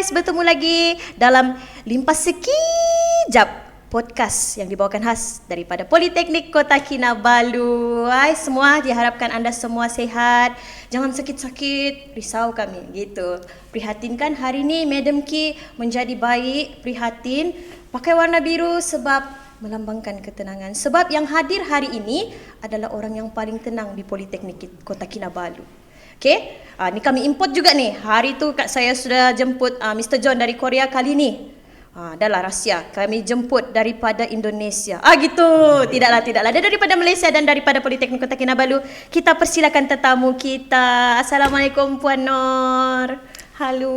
guys, bertemu lagi dalam Limpas Sekejap podcast yang dibawakan khas daripada Politeknik Kota Kinabalu. Hai semua, diharapkan anda semua sehat. Jangan sakit-sakit, risau kami gitu. Prihatinkan hari ni Madam Ki menjadi baik, prihatin. Pakai warna biru sebab melambangkan ketenangan. Sebab yang hadir hari ini adalah orang yang paling tenang di Politeknik Kota Kinabalu. Okay, ni kami import juga ni. Hari tu saya sudah jemput Mr. John dari Korea kali ni. Dah lah rahsia. Kami jemput daripada Indonesia. Gitu. Tidaklah. Dia daripada Malaysia dan daripada Politeknik Kota Kinabalu. Kita persilakan tetamu kita. Assalamualaikum Puan Nor. Halo.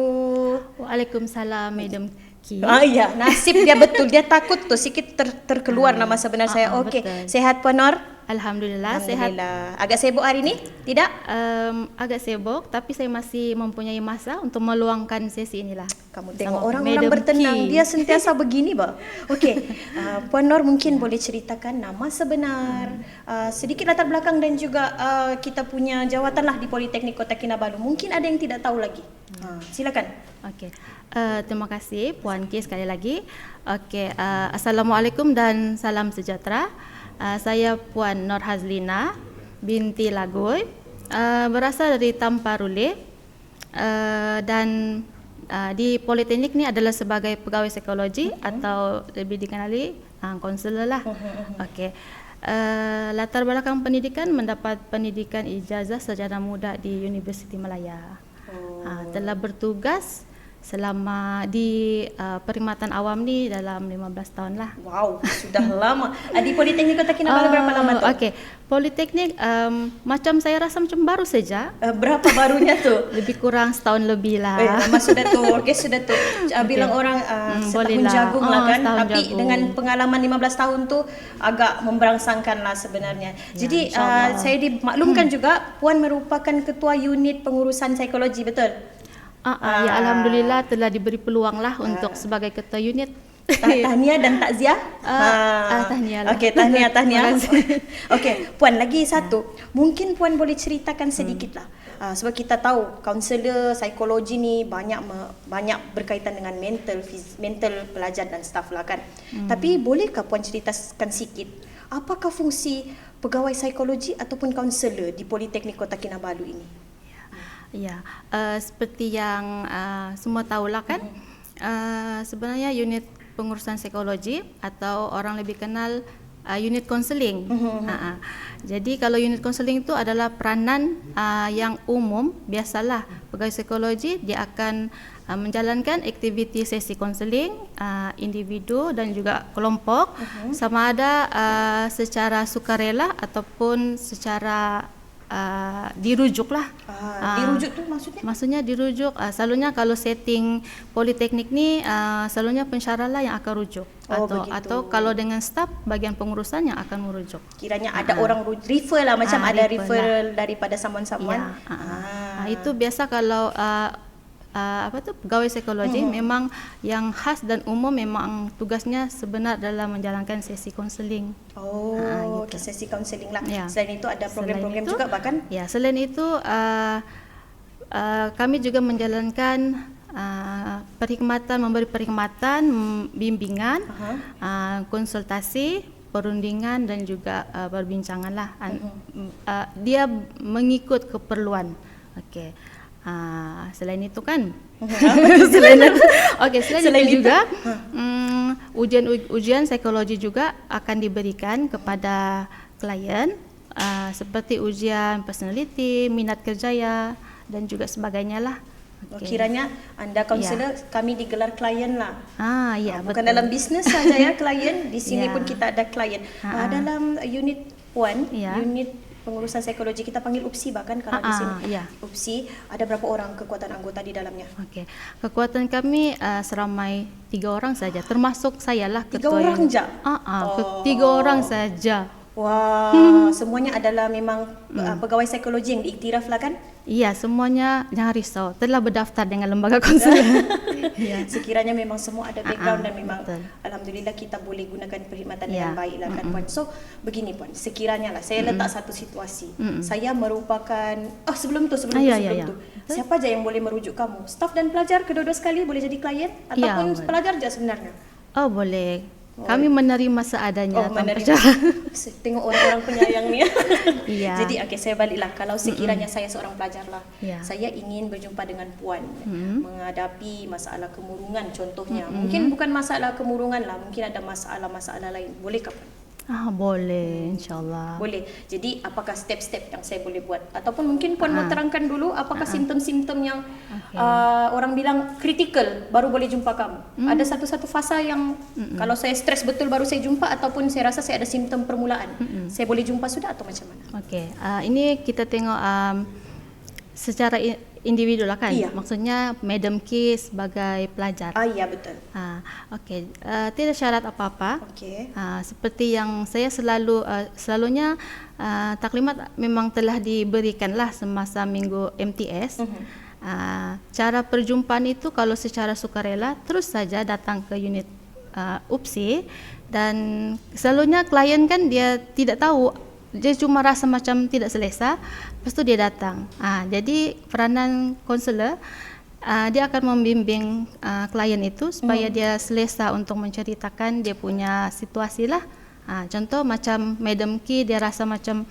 Waalaikumsalam Madam Ki. Ya, nasib dia betul. Dia takut tu sikit terkeluar nama sebenar saya. Okey. Sehat Puan Nor? Alhamdulillah sehat. Agak sibuk hari ni? Tidak? Agak sibuk tapi saya masih mempunyai masa untuk meluangkan sesi inilah. Kamu tengok orang-orang bertenang, dia sentiasa begini bah. Okey, Puan Nor mungkin boleh ceritakan nama sebenar, sedikit latar belakang dan juga kita punya jawatanlah di Politeknik Kota Kinabalu. Mungkin ada yang tidak tahu lagi. Silakan. Okey. Terima kasih Puan Ki sekali lagi. Okey, assalamualaikum dan salam sejahtera. Saya Puan Nor Hazlina binti Lagoy, berasal dari Tamparule, dan di Politeknik ni adalah sebagai pegawai psikologi atau lebih dikenali konselor lah. Okey. Latar belakang pendidikan, mendapat pendidikan ijazah sarjana muda di Universiti Malaya. Telah bertugas selama di perkhidmatan awam ni dalam 15 tahun lah. Wow, sudah lama. Di Politeknik Kota Kinabalu berapa lama tu? Okey, Politeknik macam saya rasa macam baru saja. Berapa barunya tu? Lebih kurang setahun lebih lah. Lama sudah tu. Okey, sudah tu. Bilang orang setahun jagung lah kan. Tapi jagung. Dengan pengalaman 15 tahun tu agak memberangsangkan lah sebenarnya. Jadi saya dimaklumkan juga Puan merupakan ketua unit pengurusan psikologi, betul? Ya, alhamdulillah telah diberi peluang lah untuk sebagai ketua unit. Tahniah dan takziah. Tahniah lah. Okey, tahniah. Okey, Puan lagi satu. Mungkin Puan boleh ceritakan sedikit lah. Sebab kita tahu kaunselor psikologi ni banyak berkaitan dengan mental pelajar dan staf lah kan. Tapi bolehkah Puan ceritakan sikit apakah fungsi pegawai psikologi ataupun kaunselor di Politeknik Kota Kinabalu ini? Ya, seperti yang semua tahulah kan, sebenarnya unit pengurusan psikologi atau orang lebih kenal unit konseling. Jadi kalau unit konseling itu adalah peranan yang umum. Biasalah pegawai psikologi dia akan menjalankan aktiviti sesi konseling individu dan juga kelompok, sama ada secara sukarela ataupun secara dirujuk lah. Dirujuk tu maksudnya? Maksudnya dirujuk. Selalunya kalau setting Politeknik ni selalunya pensyarah lah yang akan rujuk. Atau kalau dengan staf bagian pengurusan yang akan merujuk. Kiranya ada orang refer lah, macam ada referral daripada someone. Itu biasa kalau pegawai psikologi memang yang khas dan umum memang tugasnya sebenar dalam menjalankan sesi konseling. Gitu. Sesi konseling lah. Ya. Selain itu ada program-program juga bahkan? Ya, selain itu kami juga menjalankan memberi perkhidmatan, bimbingan, konsultasi, perundingan dan juga perbincangan lah. Dia mengikut keperluan. Okey. Selain itu kan, selain itu juga ujian psikologi juga akan diberikan kepada klien, seperti ujian personality, minat kerjaya dan juga sebagainya lah. Kiranya anda kaunselor, kami digelar klien lah. Ya, bukan betul. Dalam bisnes saja ya klien, di sini pun kita ada klien. Dalam unit Puan, unit pengurusan psikologi kita panggil UPSI bahkan kalau di sini. UPSI ada berapa orang kekuatan anggota di dalamnya? Okey. Kekuatan kami seramai 3 orang saja, termasuk saya lah ketua. 3 orang saja? 3 orang saja. Wah, semuanya adalah memang pegawai psikologi yang diiktiraf lah kan? Iya, semuanya jangan risau. Telah berdaftar dengan lembaga konsuler. Ya. Sekiranya memang semua ada background dan memang betul. alhamdulillah kita boleh gunakan perkhidmatan Ya. yang baik lah kan Puan. So begini Puan, sekiranya lah saya letak satu situasi. Saya merupakan sebelum tu Ya. siapa aja yang boleh merujuk kamu? Staf dan pelajar kedua-dua sekali boleh jadi klien ataupun boleh. pelajar je sebenarnya? Oh, boleh. Kami menerima seadanya tanpa menerima. cara. Tengok orang-orang penyayang ni. Iya. Jadi saya baliklah. Kalau sekiranya saya seorang pelajar lah, Ya. saya ingin berjumpa dengan Puan menghadapi masalah kemurungan contohnya. Mungkin bukan masalah kemurungan lah, mungkin ada masalah-masalah lain. Bolehkah Puan? Boleh, insyaAllah. Boleh. Jadi apakah step-step yang saya boleh buat? Ataupun mungkin Puan mau terangkan dulu apakah simptom-simptom yang orang bilang kritikal baru boleh jumpa kamu? Ada satu-satu fasa yang kalau saya stres betul baru saya jumpa ataupun saya rasa saya ada simptom permulaan. Saya boleh jumpa sudah atau macam mana? Okey, ini kita tengok secara individu lah kan. Iya. Maksudnya Madam K sebagai pelajar. Ya betul. Okey, tidak syarat apa-apa. Okey. Seperti yang saya selalunya taklimat memang telah diberikanlah semasa minggu MTS. Cara perjumpaan itu kalau secara sukarela terus saja datang ke unit UPSI, dan selalunya klien kan dia tidak tahu, dia cuma rasa macam tidak selesa, lepas tu dia datang. Jadi peranan konselor dia akan membimbing klien itu supaya dia selesa untuk menceritakan dia punya situasi lah. Contoh macam Madam K, dia rasa macam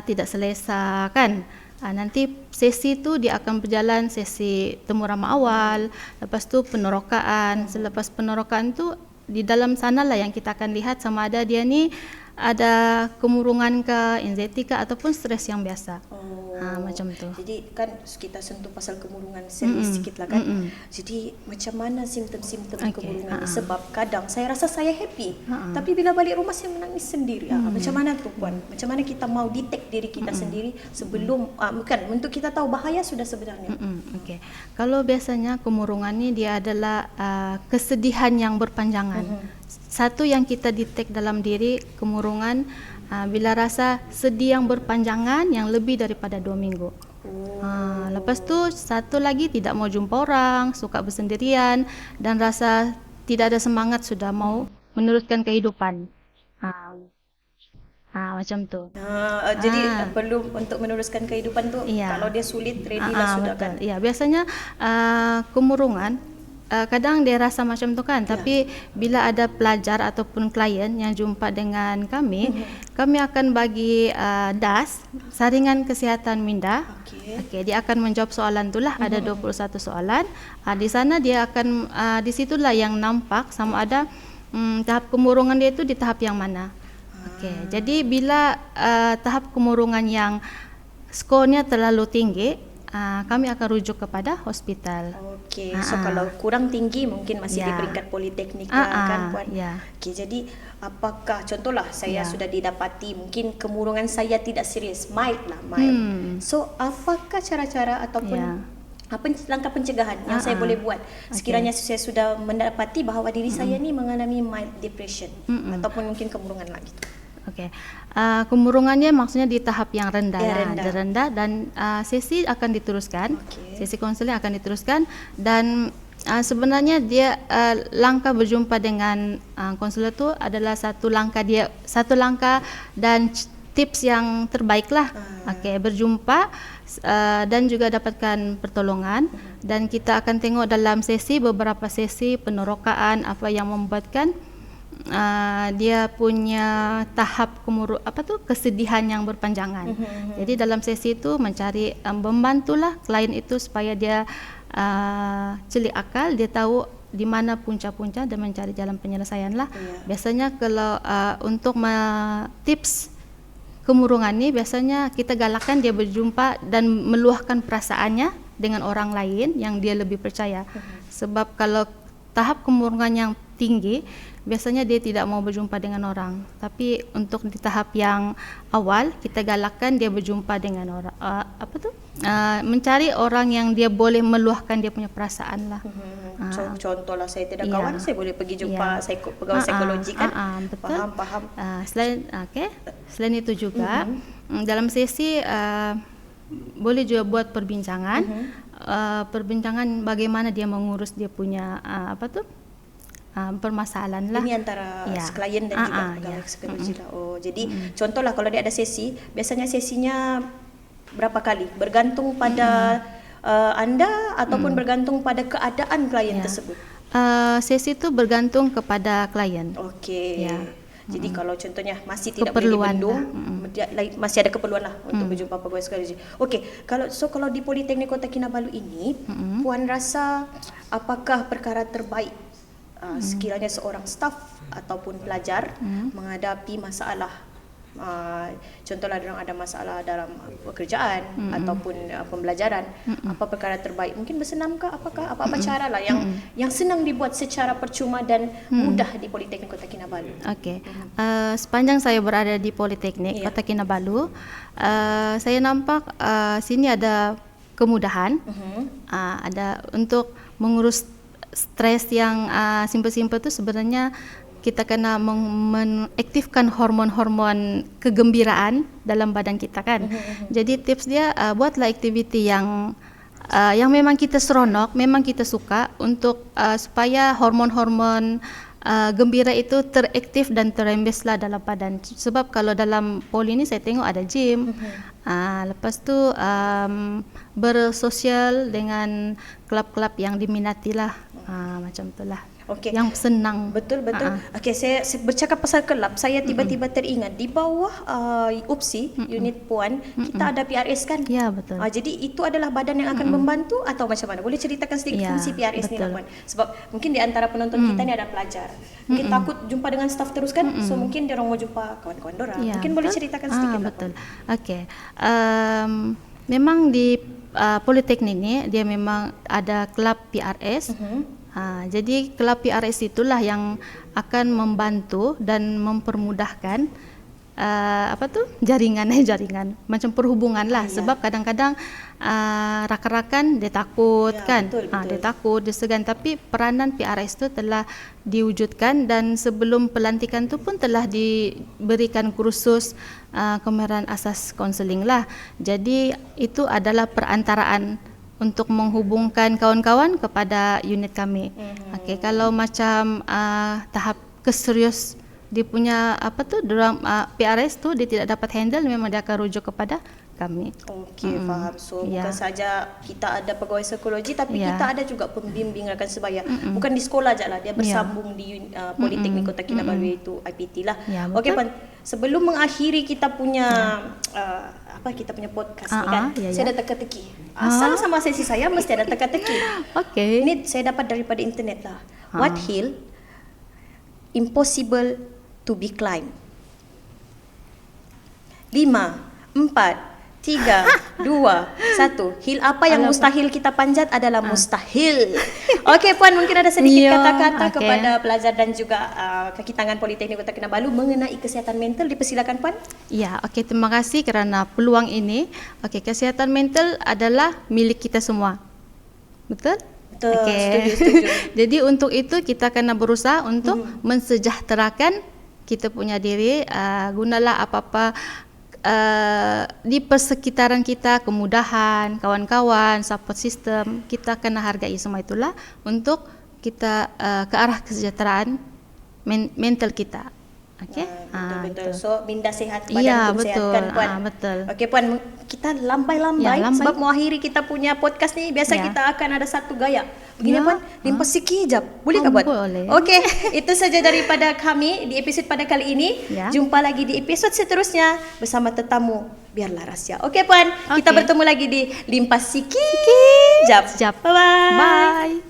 tidak selesa kan. Nanti sesi tu dia akan berjalan sesi temu ramah awal, lepas tu penerokaan. Selepas penerokaan tu di dalam sana lah yang kita akan lihat sama ada dia ni ada kemurungan ke, anxiety ke ataupun stres yang biasa. Macam tu. Jadi kan kita sentuh pasal kemurungan serius sikit lah kan. Jadi macam mana simptom-simptom kemurungan ni? Sebab kadang saya rasa saya happy, tapi bila balik rumah saya menangis sendiri. Macam mana tu Puan? Macam mana kita mau detect diri kita sendiri sebelum bukan untuk kita tahu bahaya sudah sebenarnya. Okey. Kalau biasanya kemurungan ni dia adalah kesedihan yang berpanjangan. Satu yang kita detect dalam diri kemurungan bila rasa sedih yang berpanjangan yang lebih daripada 2 minggu. Lepas tu satu lagi tidak mau jumpa orang, suka bersendirian dan rasa tidak ada semangat sudah mau meneruskan kehidupan. Macam tu. Jadi perlu untuk meneruskan kehidupan tu kalau dia sulit ready lah sudah betul. kan. Ya, biasanya kemurungan kadang dia rasa macam tu kan, tapi bila ada pelajar ataupun klien yang jumpa dengan kami, kami akan bagi DAS, saringan kesihatan minda. Okey, dia akan menjawab soalan itulah, ada 21 soalan. Di sana dia akan di situlah yang nampak sama ada tahap kemurungan dia itu di tahap yang mana. Okey, jadi bila tahap kemurungan yang skornya terlalu tinggi, kami akan rujuk kepada hospital. Okey, so kalau kurang tinggi mungkin masih di peringkat politeknik kan Puan. Okey, jadi apakah contohlah saya sudah didapati mungkin kemurungan saya tidak serius, mild. So apakah cara-cara ataupun apa langkah pencegahan yang saya boleh buat sekiranya saya sudah mendapati bahawa diri saya ni mengalami mild depression ataupun mungkin kemurungan lah gitu. Okey, kemurungannya maksudnya di tahap yang rendah, rendah dan sesi akan diteruskan, sesi konseling akan diteruskan dan sebenarnya dia langkah berjumpa dengan konselor tu adalah satu langkah dan tips yang terbaik lah. Okey, berjumpa dan juga dapatkan pertolongan dan kita akan tengok dalam beberapa sesi penerokaan apa yang membuatkan dia punya tahap kesedihan yang berpanjangan. Jadi dalam sesi itu mencari membantulah klien itu supaya dia celik akal, dia tahu di mana punca-punca dan mencari jalan penyelesaian lah. Biasanya kalau untuk tips kemurungan ni biasanya kita galakkan dia berjumpa dan meluahkan perasaannya dengan orang lain yang dia lebih percaya. Sebab kalau tahap kemurungan yang tinggi biasanya dia tidak mau berjumpa dengan orang. Tapi untuk di tahap yang awal kita galakkan dia berjumpa dengan orang mencari orang yang dia boleh meluahkan dia punya perasaan lah. Contohlah saya tidak kawan, saya boleh pergi jumpa pegawai psikologi kan. Betul. Faham. Selain itu juga dalam sesi boleh juga buat perbincangan, perbincangan bagaimana dia mengurus dia punya permasalahan lah. Ini antara klien dan juga pegawai psikologi lah. Oh, jadi contohlah kalau dia ada sesi, biasanya sesinya berapa kali? Bergantung pada anda ataupun bergantung pada keadaan klien tersebut. Sesi itu bergantung kepada klien. Okey. Ya. Jadi kalau contohnya masih tidak boleh dibendung, masih ada keperluan lah untuk berjumpa pegawai psikologi. Okey, kalau di Politeknik Kota Kinabalu ini, Puan rasa apakah perkara terbaik sekiranya seorang staf ataupun pelajar menghadapi masalah, contohlah orang ada masalah dalam pekerjaan ataupun pembelajaran, apa perkara terbaik? Mungkin bersenamkah? Apakah apa cara lah yang senang dibuat secara percuma dan mudah di Politeknik Kota Kinabalu? Okey. Sepanjang saya berada di Politeknik Kota Kinabalu, saya nampak sini ada kemudahan, ada untuk mengurus stres yang simpel-simpel tu sebenarnya kita kena mengaktifkan hormon-hormon kegembiraan dalam badan kita kan. Jadi tips dia buatlah aktiviti yang memang kita seronok, memang kita suka untuk supaya hormon-hormon gembira itu teraktif dan terembeslah dalam badan. Sebab kalau dalam poli ini saya tengok ada gym, lepas tu bersosial dengan klub-klub yang diminati lah, macam itulah. Okay. Yang senang. Betul. Okey, saya bercakap pasal kelab, saya tiba-tiba teringat di bawah UPSI, unit Puan, kita ada PRS kan? Ya, betul. Jadi itu adalah badan yang akan membantu atau macam mana? Boleh ceritakan sedikit fungsi PRS ni, Puan? Sebab mungkin di antara penonton kita ni ada pelajar. Mungkin takut jumpa dengan staf terus kan? So mungkin dia orang mau jumpa kawan-kawan dorang. Ya, mungkin boleh ceritakan sedikit lah. Betul. Okey. Memang di Politeknik ni dia memang ada kelab PRS. Jadi kelab PRS itulah yang akan membantu dan mempermudahkan jaringan macam perhubungan lah. Sebab kadang-kadang rakan-rakan dia takut kan, betul. Dia takut, dia segan. Tapi peranan PRS itu telah diwujudkan dan sebelum pelantikan tu pun telah diberikan kursus kemahiran asas konseling lah. Jadi itu adalah perantaraan untuk menghubungkan kawan-kawan kepada unit kami. Okey, kalau macam tahap keserius dia punya PRS tu dia tidak dapat handle, memang dia akan rujuk kepada kami. Okey, faham. So bukan saja kita ada pegawai psikologi, tapi kita ada juga pembimbing rakan sebaya. Bukan di sekolah je lah, dia bersambung di Politeknik Kota Kinabalu itu IPT lah. Okey, Puan, sebelum mengakhiri kita punya kita punya podcast ni kan, saya ada teka-teki. Asal sama sesi saya mesti ada teka-teki. Okey. Ini saya dapat daripada internet lah. What hill impossible to be climbed? 5, 4, 3, 2, 1. Hill apa yang mustahil kita panjat adalah mustahil. Okey, Puan, mungkin ada sedikit kata-kata kepada pelajar dan juga kaki tangan Politeknik Kota Kinabalu mengenai kesihatan mental. Dipersilakan, Puan. Ya, okey, terima kasih kerana peluang ini. Okey, kesihatan mental adalah milik kita semua. Betul? Betul, okay. Setuju. Jadi untuk itu kita kena berusaha untuk mensejahterakan kita punya diri. Gunalah apa-apa di persekitaran kita, kemudahan, kawan-kawan, support system, kita kena hargai semua itulah untuk kita ke arah kesejahteraan mental kita. Okey. Betul. So minda sehat, badan pun sehat kan, Puan. Betul. Okey, Puan, kita lambai-lambai sebab mau akhiri kita punya podcast ni. Biasa kita akan ada satu gaya. Begini, Puan, limpas sekejap. Boleh tak, Puan? Boleh. Okey, itu saja daripada kami di episod pada kali ini. Jumpa lagi di episod seterusnya bersama tetamu Biarlah Rahsia. Okey, Puan, kita bertemu lagi di limpas sekejap. Bye-bye. Bye.